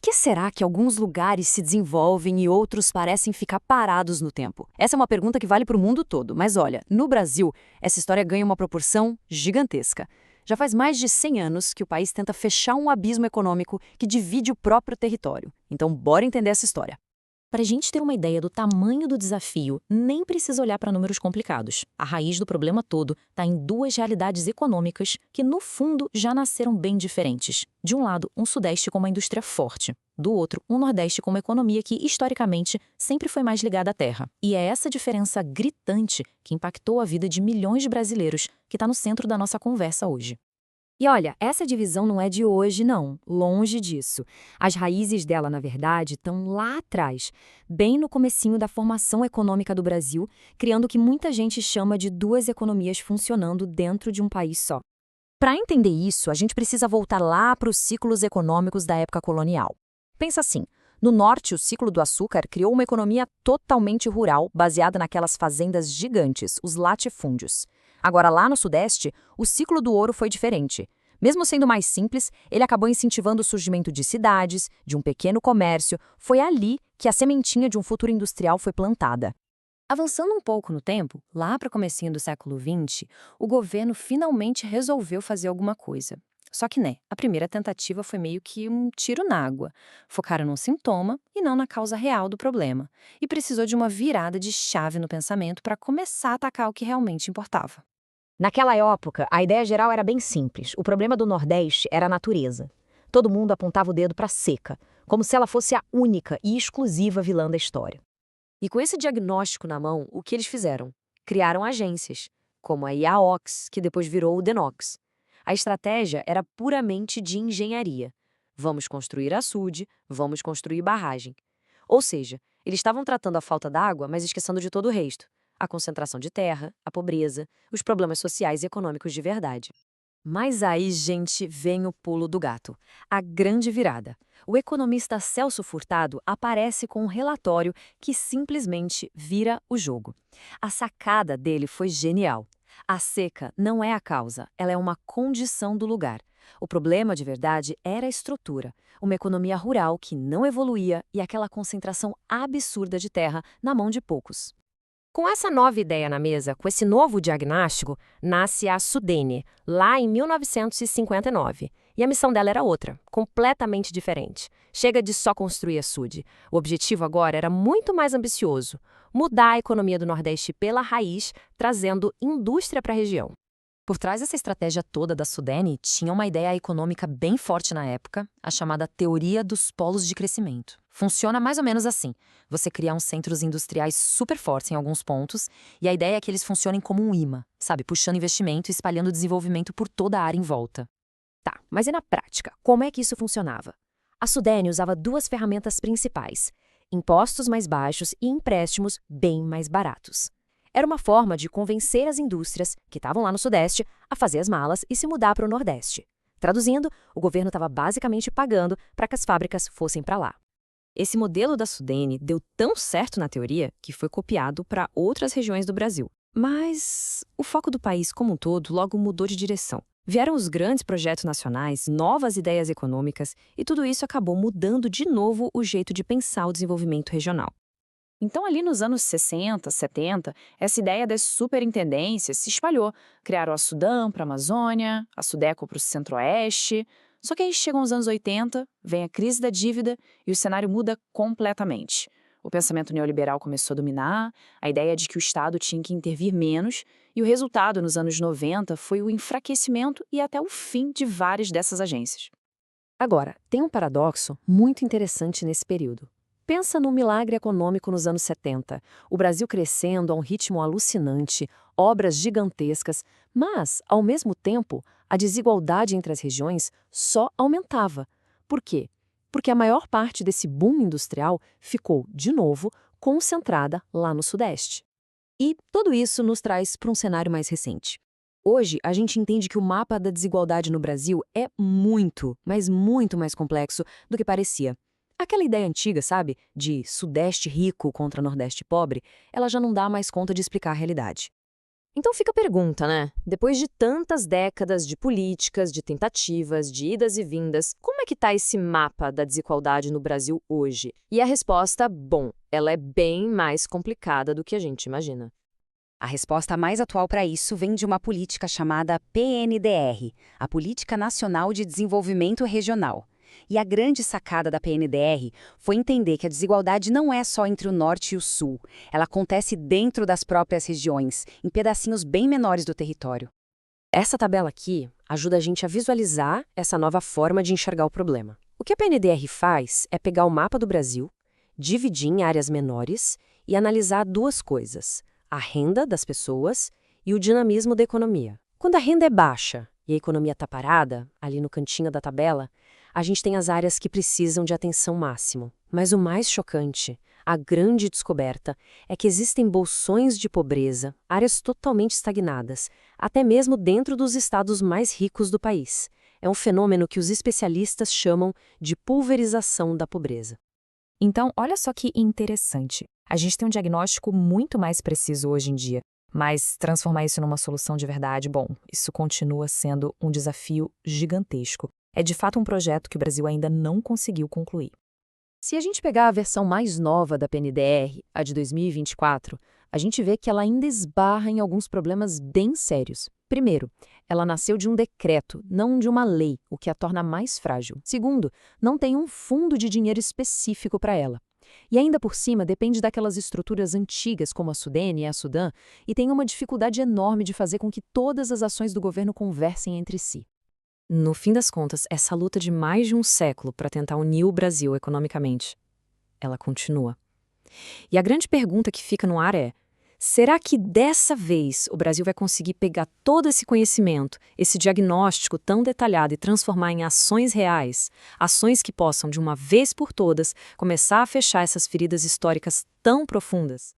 que será que alguns lugares se desenvolvem e outros parecem ficar parados no tempo? Essa é uma pergunta que vale para o mundo todo, mas olha, no Brasil, essa história ganha uma proporção gigantesca. Já faz mais de 100 anos que o país tenta fechar um abismo econômico que divide o próprio território. Então, bora entender essa história. Para a gente ter uma ideia do tamanho do desafio, nem precisa olhar para números complicados. A raiz do problema todo está em duas realidades econômicas que, no fundo, já nasceram bem diferentes. De um lado, um Sudeste com uma indústria forte. Do outro, um Nordeste com uma economia que, historicamente, sempre foi mais ligada à terra. E é essa diferença gritante que impactou a vida de milhões de brasileiros que está no centro da nossa conversa hoje. E olha, essa divisão não é de hoje, não. Longe disso. As raízes dela, na verdade, estão lá atrás, bem no comecinho da formação econômica do Brasil, criando o que muita gente chama de duas economias funcionando dentro de um país só. Para entender isso, a gente precisa voltar lá para os ciclos econômicos da época colonial. Pensa assim, no norte, o ciclo do açúcar criou uma economia totalmente rural, baseada naquelas fazendas gigantes, os latifúndios. Agora, lá no Sudeste, o ciclo do ouro foi diferente. Mesmo sendo mais simples, ele acabou incentivando o surgimento de cidades, de um pequeno comércio. Foi ali que a sementinha de um futuro industrial foi plantada. Avançando um pouco no tempo, lá para o comecinho do século XX, o governo finalmente resolveu fazer alguma coisa. Só que, a primeira tentativa foi meio que um tiro na água. Focaram no sintoma e não na causa real do problema. E precisou de uma virada de chave no pensamento para começar a atacar o que realmente importava. Naquela época, a ideia geral era bem simples. O problema do Nordeste era a natureza. Todo mundo apontava o dedo para a seca, como se ela fosse a única e exclusiva vilã da história. E com esse diagnóstico na mão, o que eles fizeram? Criaram agências, como a IAOX, que depois virou o DENOX. A estratégia era puramente de engenharia. Vamos construir açude, vamos construir barragem. Ou seja, eles estavam tratando a falta d'água, mas esquecendo de todo o resto. A concentração de terra, a pobreza, os problemas sociais e econômicos de verdade. Mas aí, gente, vem o pulo do gato. A grande virada. O economista Celso Furtado aparece com um relatório que simplesmente vira o jogo. A sacada dele foi genial. A seca não é a causa, ela é uma condição do lugar. O problema, de verdade, era a estrutura. Uma economia rural que não evoluía e aquela concentração absurda de terra na mão de poucos. Com essa nova ideia na mesa, com esse novo diagnóstico, nasce a Sudene, lá em 1959. E a missão dela era outra, completamente diferente. Chega de só construir açude. O objetivo agora era muito mais ambicioso: mudar a economia do Nordeste pela raiz, trazendo indústria para a região. Por trás dessa estratégia toda da Sudene, tinha uma ideia econômica bem forte na época, a chamada teoria dos polos de crescimento. Funciona mais ou menos assim: você cria uns centros industriais super fortes em alguns pontos, e a ideia é que eles funcionem como um imã, sabe, puxando investimento e espalhando desenvolvimento por toda a área em volta. Tá, mas e na prática, como é que isso funcionava? A Sudene usava duas ferramentas principais: impostos mais baixos e empréstimos bem mais baratos. Era uma forma de convencer as indústrias, que estavam lá no Sudeste, a fazer as malas e se mudar para o Nordeste. Traduzindo, o governo estava basicamente pagando para que as fábricas fossem para lá. Esse modelo da Sudene deu tão certo na teoria que foi copiado para outras regiões do Brasil. Mas o foco do país como um todo logo mudou de direção. Vieram os grandes projetos nacionais, novas ideias econômicas, e tudo isso acabou mudando de novo o jeito de pensar o desenvolvimento regional. Então, ali nos anos 60, 70, essa ideia das superintendências se espalhou. Criaram a Sudam para a Amazônia, a Sudeco para o Centro-Oeste. Só que aí chegam os anos 80, vem a crise da dívida e o cenário muda completamente. O pensamento neoliberal começou a dominar, a ideia de que o Estado tinha que intervir menos, e o resultado nos anos 90 foi o enfraquecimento e até o fim de várias dessas agências. Agora, tem um paradoxo muito interessante nesse período. Pensa no milagre econômico nos anos 70, o Brasil crescendo a um ritmo alucinante, obras gigantescas, mas, ao mesmo tempo, a desigualdade entre as regiões só aumentava. Por quê? Porque a maior parte desse boom industrial ficou, de novo, concentrada lá no Sudeste. E tudo isso nos traz para um cenário mais recente. Hoje, a gente entende que o mapa da desigualdade no Brasil é muito, mas muito mais complexo do que parecia. Aquela ideia antiga, sabe, de Sudeste rico contra Nordeste pobre, ela já não dá mais conta de explicar a realidade. Então fica a pergunta, né? Depois de tantas décadas de políticas, de tentativas, de idas e vindas, como é que está esse mapa da desigualdade no Brasil hoje? E a resposta, bom, ela é bem mais complicada do que a gente imagina. A resposta mais atual para isso vem de uma política chamada PNDR, a Política Nacional de Desenvolvimento Regional. E a grande sacada da PNDR foi entender que a desigualdade não é só entre o norte e o sul, ela acontece dentro das próprias regiões, em pedacinhos bem menores do território. Essa tabela aqui ajuda a gente a visualizar essa nova forma de enxergar o problema. O que a PNDR faz é pegar o mapa do Brasil, dividir em áreas menores e analisar duas coisas: a renda das pessoas e o dinamismo da economia. Quando a renda é baixa e a economia está parada, ali no cantinho da tabela, a gente tem as áreas que precisam de atenção máxima. Mas o mais chocante, a grande descoberta, é que existem bolsões de pobreza, áreas totalmente estagnadas, até mesmo dentro dos estados mais ricos do país. É um fenômeno que os especialistas chamam de pulverização da pobreza. Então, olha só que interessante. A gente tem um diagnóstico muito mais preciso hoje em dia, mas transformar isso numa solução de verdade, bom, isso continua sendo um desafio gigantesco. É de fato um projeto que o Brasil ainda não conseguiu concluir. Se a gente pegar a versão mais nova da PNDR, a de 2024, a gente vê que ela ainda esbarra em alguns problemas bem sérios. Primeiro, ela nasceu de um decreto, não de uma lei, o que a torna mais frágil. Segundo, não tem um fundo de dinheiro específico para ela. E ainda por cima, depende daquelas estruturas antigas como a Sudene e a Sudam, e tem uma dificuldade enorme de fazer com que todas as ações do governo conversem entre si. No fim das contas, essa luta de mais de um século para tentar unir o Brasil economicamente, ela continua. E a grande pergunta que fica no ar é: será que dessa vez o Brasil vai conseguir pegar todo esse conhecimento, esse diagnóstico tão detalhado e transformar em ações reais, ações que possam, de uma vez por todas, começar a fechar essas feridas históricas tão profundas?